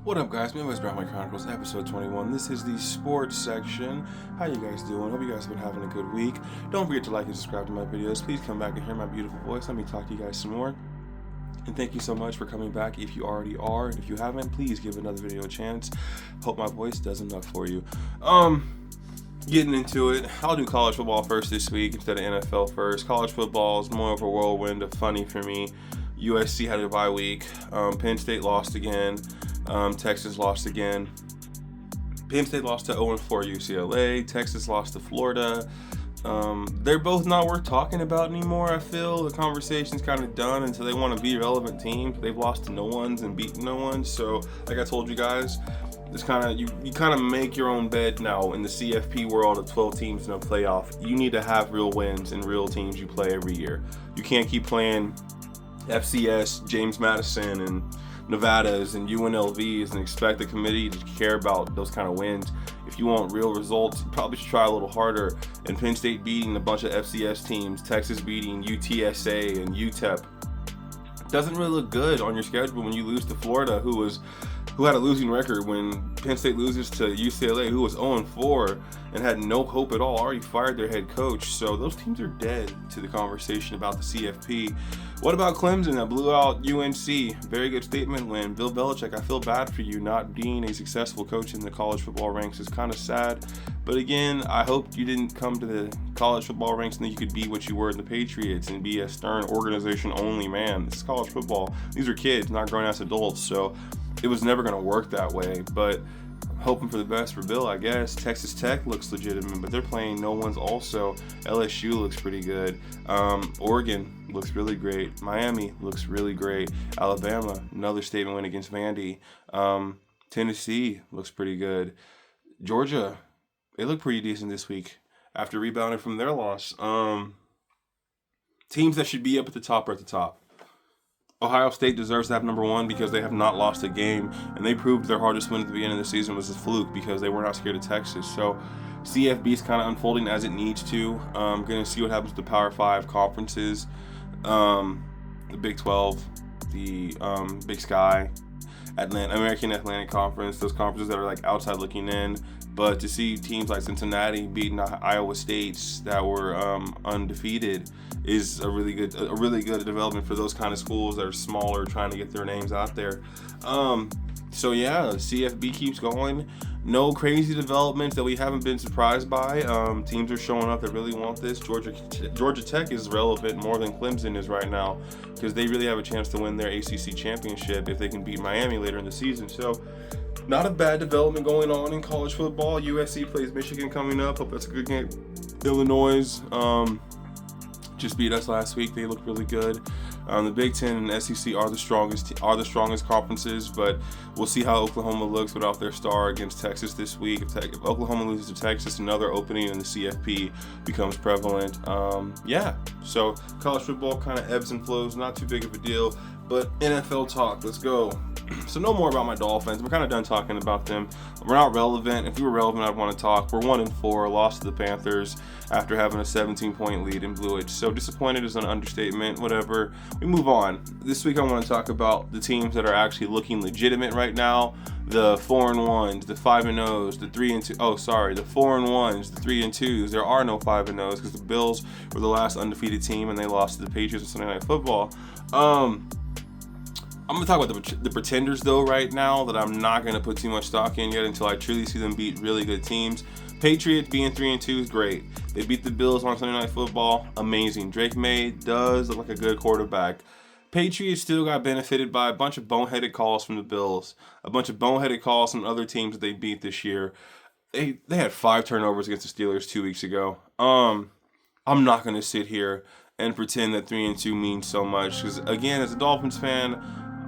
What up, guys? My name is Brown Chronicles, episode 21. This is the sports section. How you guys doing? Hope you guys have been having a good week. Don't forget to like and subscribe to my videos. Please come back and hear my beautiful voice. Let me talk to you guys some more. And thank you so much for coming back if you already are. And if you haven't, please give another video a chance. Hope my voice does enough for you. Getting into it, I'll do college football first this week instead of NFL first. College football is more of a whirlwind of funny for me. USC had a bye week. Penn State lost again. Texas lost again. Penn State lost to 0-4 UCLA. Texas lost to Florida. They're both not worth talking about anymore, I feel. The conversation's kind of done until they want to be relevant teams. They've lost to no ones and beaten no ones. So, like I told you guys, it's kind of you kind of make your own bed now in the CFP world of 12 teams in a playoff. You need to have real wins and real teams you play every year. You can't keep playing FCS, James Madison, and Nevadas and UNLVs and expect the committee to care about those kind of wins. If you want real results, you probably should try a little harder. And Penn State beating a bunch of FCS teams, Texas beating UTSA and UTEP doesn't really look good on your schedule when you lose to Florida, who had a losing record, when Penn State loses to UCLA, who was 0-4 and had no hope at all, already fired their head coach. So those teams are dead to the conversation about the CFP. What about Clemson that blew out UNC? Very good statement win. Bill Belichick, I feel bad for you not being a successful coach in the college football ranks. It's kind of sad. But again, I hope you didn't come to the college football ranks and that you could be what you were in the Patriots and be a stern organization-only man. This is college football. These are kids, not grown-ass adults. So it was never going to work that way. But I'm hoping for the best for Bill, I guess. Texas Tech looks legitimate, but they're playing no ones also. LSU looks pretty good. Oregon looks really great. Miami looks really great. Alabama, another statement win against Vandy. Tennessee looks pretty good. Georgia, they look pretty decent this week after rebounding from their loss. Teams that should be up at the top are at the top. Ohio State deserves to have number one because they have not lost a game, and they proved their hardest win at the beginning of the season was a fluke because they were not scared of Texas. So CFB is kind of unfolding as it needs to. Going to see what happens to the Power 5 conferences, the Big 12, the Big Sky, American Atlantic Conference, those conferences that are like outside looking in. But to see teams like Cincinnati beating Iowa States that were undefeated is a really good development for those kind of schools that are smaller, trying to get their names out there. So yeah, CFB keeps going. No crazy developments that we haven't been surprised by. Teams are showing up that really want this. Georgia Tech is relevant more than Clemson is right now because they really have a chance to win their ACC championship if they can beat Miami later in the season. So not a bad development going on in college football. USC plays Michigan coming up. Hope that's a good game. Illinois just beat us last week. They look really good. The Big Ten and SEC are the strongest conferences, but we'll see how Oklahoma looks without their star against Texas this week. If Oklahoma loses to Texas, another opening in the CFP becomes prevalent. So college football kind of ebbs and flows, not too big of a deal. But NFL talk, let's go. So no more about my Dolphins. We're kind of done talking about them. We're not relevant. If we were relevant, I'd want to talk. We're 1-4, lost to the Panthers after having a 17-point lead and blew it. So disappointed is an understatement. Whatever. We move on. This week I want to talk about the teams that are actually looking legitimate right now. The 4-1s, the 5-0s, the 3-2. Oh, sorry, the 4-1s, the 3-2s. There are no 5-0s because the Bills were the last undefeated team and they lost to the Patriots on Sunday Night Football. I'm going to talk about the pretenders, though, right now, that I'm not going to put too much stock in yet until I truly see them beat really good teams. Patriots being 3-2 is great. They beat the Bills on Sunday Night Football. Amazing. Drake May does look like a good quarterback. Patriots still got benefited by a bunch of boneheaded calls from the Bills, a bunch of boneheaded calls from other teams that they beat this year. They had 5 turnovers against the Steelers 2 weeks ago. I'm not going to sit here and pretend that 3-2 means so much because, again, as a Dolphins fan,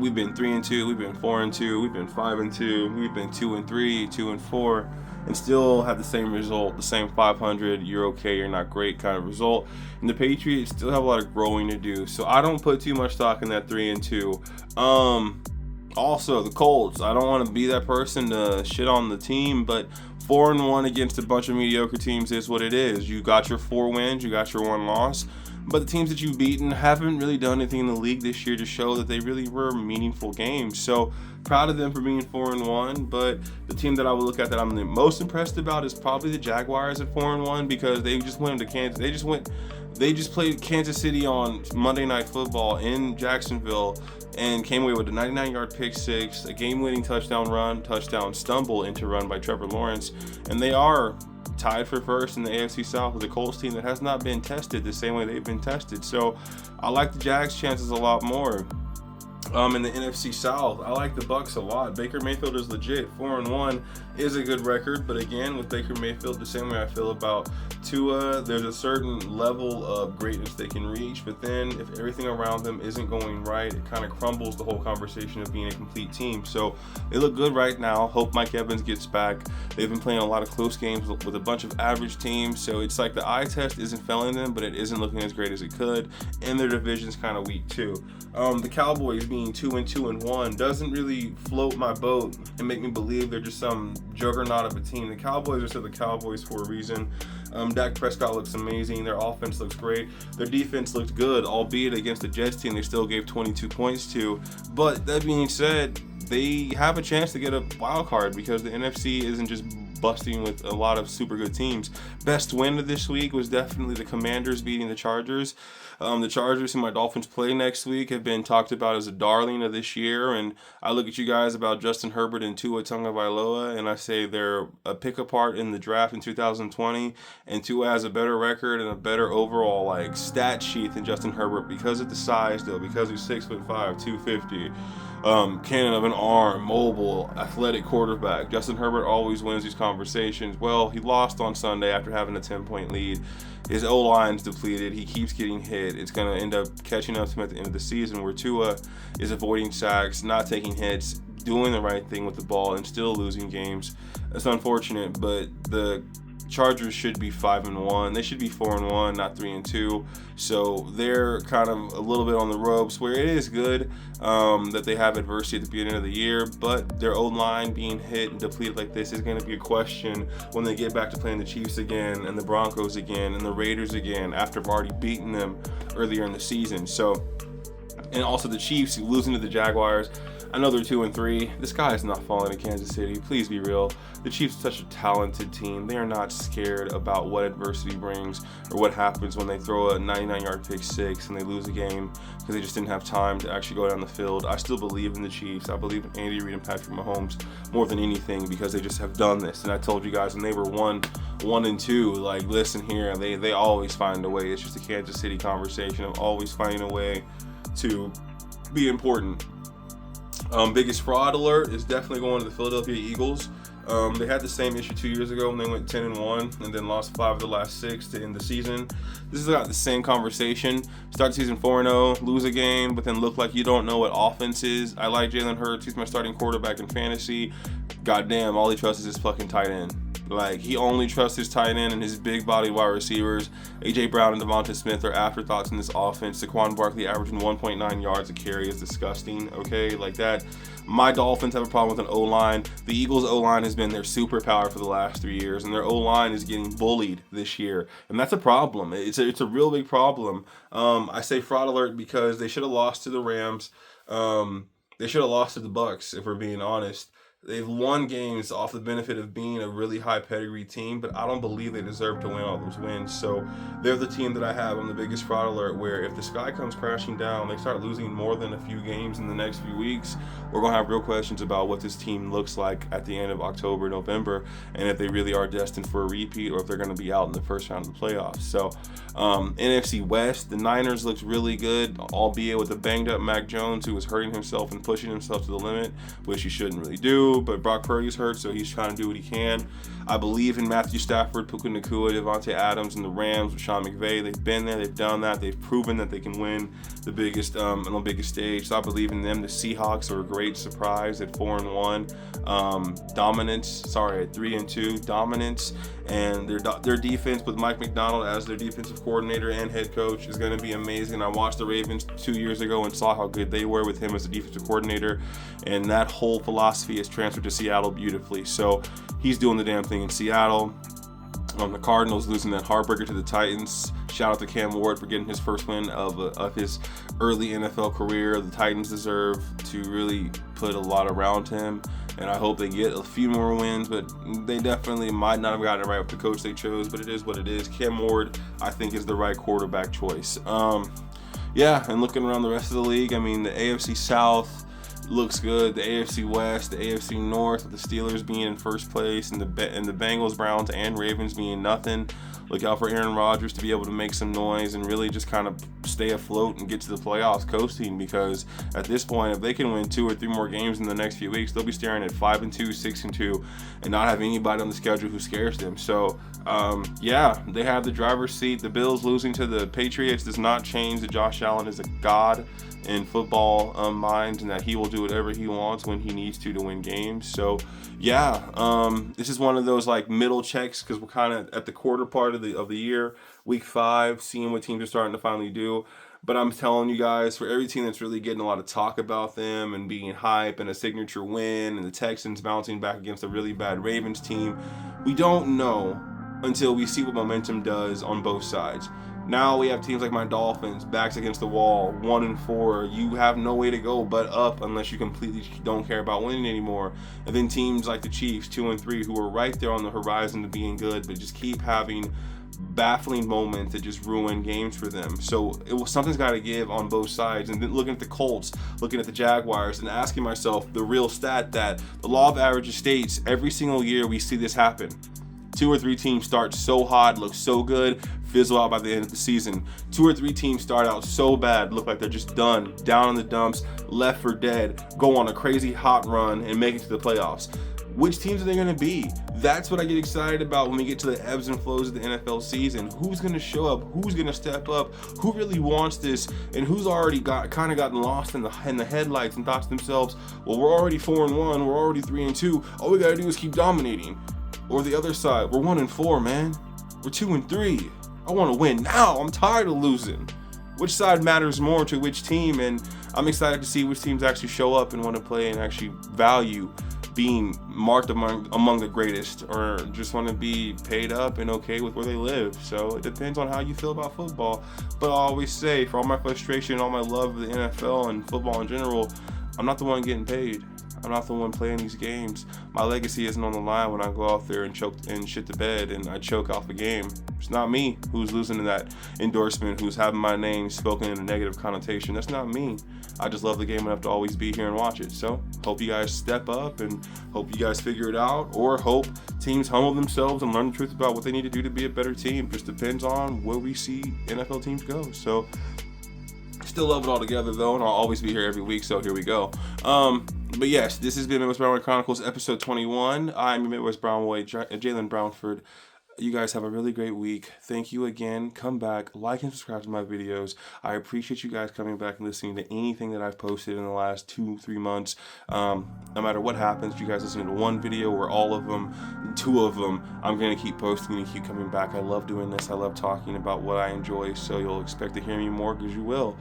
we've been 3-2, we've been 4-2, we've been 5-2, we've been 2-3, 2-4, and still have the same result, the same 500, you're okay, you're not great kind of result. And the Patriots still have a lot of growing to do, so I don't put too much stock in that 3-2. Also, the Colts, I don't want to be that person to shit on the team, but 4-1 against a bunch of mediocre teams is what it is. You got your 4 wins, you got your 1 loss, but the teams that you've beaten haven't really done anything in the league this year to show that they really were meaningful games. So proud of them for being 4-1, but the team that I would look at that I'm the most impressed about is probably the Jaguars at 4-1, because they just went to Kansas. They just played Kansas City on Monday Night Football in Jacksonville and came away with a 99-yard pick six, a game-winning touchdown stumble into run by Trevor Lawrence, and they are tied for first in the AFC South with a Colts team that has not been tested the same way they've been tested. So I like the Jags' chances a lot more. In the NFC South, I like the Bucs a lot. Baker Mayfield is legit. 4-1 is a good record, but again, with Baker Mayfield, the same way I feel about Tua, there's a certain level of greatness they can reach, but then if everything around them isn't going right, it kind of crumbles the whole conversation of being a complete team. So they look good right now. Hope Mike Evans gets back. They've been playing a lot of close games with a bunch of average teams, so it's like the eye test isn't failing them, but it isn't looking as great as it could, and their division's kind of weak too. The Cowboys being 2-1 doesn't really float my boat and make me believe they're just some juggernaut of a team. The Cowboys are still the Cowboys for a reason. Dak Prescott looks amazing. Their offense looks great. Their defense looked good, albeit against the Jets team they still gave 22 points to. But that being said, they have a chance to get a wild card because the NFC isn't just busting with a lot of super good teams. Best win of this week was definitely the Commanders beating the Chargers. The Chargers, who my Dolphins play next week, have been talked about as a darling of this year, and I look at you guys about Justin Herbert and Tua Tagovailoa, and I say they're a pick apart in the draft in 2020, and Tua has a better record and a better overall stat sheet than Justin Herbert because of the size, though, because he's 6'5", 250. Cannon of an arm, mobile, athletic quarterback. Justin Herbert always wins these conversations. Well, he lost on Sunday after having a 10-point lead. His O-line's depleted. He keeps getting hit. It's going to end up catching up to him at the end of the season, where Tua is avoiding sacks, not taking hits, doing the right thing with the ball, and still losing games. It's unfortunate, but the Chargers should be 5-1. They should be 4-1, not 3-2. So they're kind of a little bit on the ropes, where it is good that they have adversity at the beginning of the year, but their O-line being hit and depleted like this is going to be a question when they get back to playing the Chiefs again and the Broncos again and the Raiders again after I've already beaten them earlier in the season. So, and also the Chiefs losing to the Jaguars. I know they're 2-3. This guy is not falling to Kansas City. Please be real. The Chiefs are such a talented team. They are not scared about what adversity brings or what happens when they throw a 99-yard pick six and they lose a game because they just didn't have time to actually go down the field. I still believe in the Chiefs. I believe in Andy Reid and Patrick Mahomes more than anything because they just have done this. And I told you guys when they were 1-2, listen here, they always find a way. It's just a Kansas City conversation of always finding a way to be important. Biggest fraud alert is definitely going to the Philadelphia Eagles. They had the same issue 2 years ago when they went 10-1 and then lost 5 of the last 6 to end the season. This is about the same conversation. Start the season 4-0, lose a game, but then look like you don't know what offense is. I like Jalen Hurts. He's my starting quarterback in fantasy. Goddamn, all he trusts is his fucking tight end. He only trusts his tight end and his big body wide receivers. A.J. Brown and Devonta Smith are afterthoughts in this offense. Saquon Barkley averaging 1.9 yards a carry is disgusting, okay? That. My Dolphins have a problem with an O-line. The Eagles' O-line has been their superpower for the last 3 years, and their O-line is getting bullied this year. And that's a problem. It's a real big problem. I say fraud alert because they should have lost to the Rams. They should have lost to the Bucs, if we're being honest. They've won games off the benefit of being a really high pedigree team, but I don't believe they deserve to win all those wins. So they're the team that I have on the biggest fraud alert, where if the sky comes crashing down, they start losing more than a few games in the next few weeks, we're going to have real questions about what this team looks like at the end of October, November, and if they really are destined for a repeat or if they're going to be out in the first round of the playoffs. So NFC West, the Niners looked really good, albeit with a banged up Mac Jones who was hurting himself and pushing himself to the limit, which he shouldn't really do. But Brock Purdy's hurt, so he's trying to do what he can. I believe in Matthew Stafford, Puka Nacua, Devontae Adams, and the Rams with Sean McVay. They've been there, they've done that, they've proven that they can win the biggest on the biggest stage. So I believe in them. The Seahawks are a great surprise at 4-1. Dominance. Sorry, at 3-2. Dominance, and their defense with Mike McDonald as their defensive coordinator and head coach is going to be amazing. I watched the Ravens 2 years ago and saw how good they were with him as a defensive coordinator, and that whole philosophy is transferred to Seattle beautifully. So he's doing the damn thing in Seattle. The Cardinals losing that heartbreaker to the Titans. Shout out to Cam Ward for getting his first win of his early NFL career. The Titans deserve to really put a lot around him, and I hope they get a few more wins, but they definitely might not have gotten it right with the coach they chose, but it is what it is. Cam Ward, I think, is the right quarterback choice. And looking around the rest of the league, I mean, the AFC South looks good. The AFC West, the AFC North, with the Steelers being in first place, and the Bengals, Browns, and Ravens being nothing. Look out for Aaron Rodgers to be able to make some noise and really just kind of stay afloat and get to the playoffs coasting, because at this point, if they can win 2 or 3 more games in the next few weeks, they'll be staring at 5-2, 6-2, and not have anybody on the schedule who scares them. So, they have the driver's seat. The Bills losing to the Patriots does not change that Josh Allen is a god in football minds, and that he will do whatever he wants when he needs to win games. So this is one of those like middle checks, because we're kind of at the quarter part of the year, week 5, seeing what teams are starting to finally do. But I'm telling you guys, for every team that's really getting a lot of talk about them and being hype and a signature win, and the Texans bouncing back against a really bad Ravens team, we don't know until we see what momentum does on both sides. Now we have teams like my Dolphins, backs against the wall, 1-4. You have no way to go but up unless you completely don't care about winning anymore. And then teams like the Chiefs, 2-3, who are right there on the horizon to being good, but just keep having baffling moments that just ruin games for them. So something's got to give on both sides. And then looking at the Colts, looking at the Jaguars, and asking myself the real stat that the law of averages states every single year we see this happen. 2 or 3 teams start so hot, look so good, fizzle out by the end of the season. 2 or 3 teams start out so bad, look like they're just done, down in the dumps, left for dead, go on a crazy hot run and make it to the playoffs. Which teams are they going to be? That's what I get excited about when we get to the ebbs and flows of the NFL season. Who's going to show up? Who's going to step up? Who really wants this? And who's already gotten lost in the headlights and thought to themselves, well, we're already 4-1, we're already 3-2. All we got to do is keep dominating. Or the other side, we're 1-4, man. We're 2-3. I want to win now. I'm tired of losing. Which side matters more to which team? And I'm excited to see which teams actually show up and want to play and actually value being marked among the greatest, or just want to be paid up and okay with where they live. So it depends on how you feel about football. But I always say, for all my frustration, all my love of the NFL and football in general, I'm not the one getting paid. I'm not the one playing these games. My legacy isn't on the line when I go out there and choke and shit the bed and I choke off a game. It's not me who's losing to that endorsement, who's having my name spoken in a negative connotation. That's not me. I just love the game enough to always be here and watch it. So hope you guys step up and hope you guys figure it out, or hope teams humble themselves and learn the truth about what they need to do to be a better team. Just depends on where we see NFL teams go. So still love it all together though, and I'll always be here every week. So here we go. But yes, this has been Midwest Brownwood Chronicles, episode 21. I'm your Midwest Brownwood, Jalen Brownford. You guys have a really great week. Thank you again. Come back, like and subscribe to my videos. I appreciate you guys coming back and listening to anything that I've posted in the last 2-3 months. No matter what happens, if you guys listen to one video or all of them, 2 of them, I'm going to keep posting and keep coming back. I love doing this. I love talking about what I enjoy, so you'll expect to hear me more, because you will.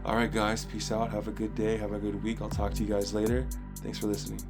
All right, guys, peace out. Have a good day. Have a good week. I'll talk to you guys later. Thanks for listening.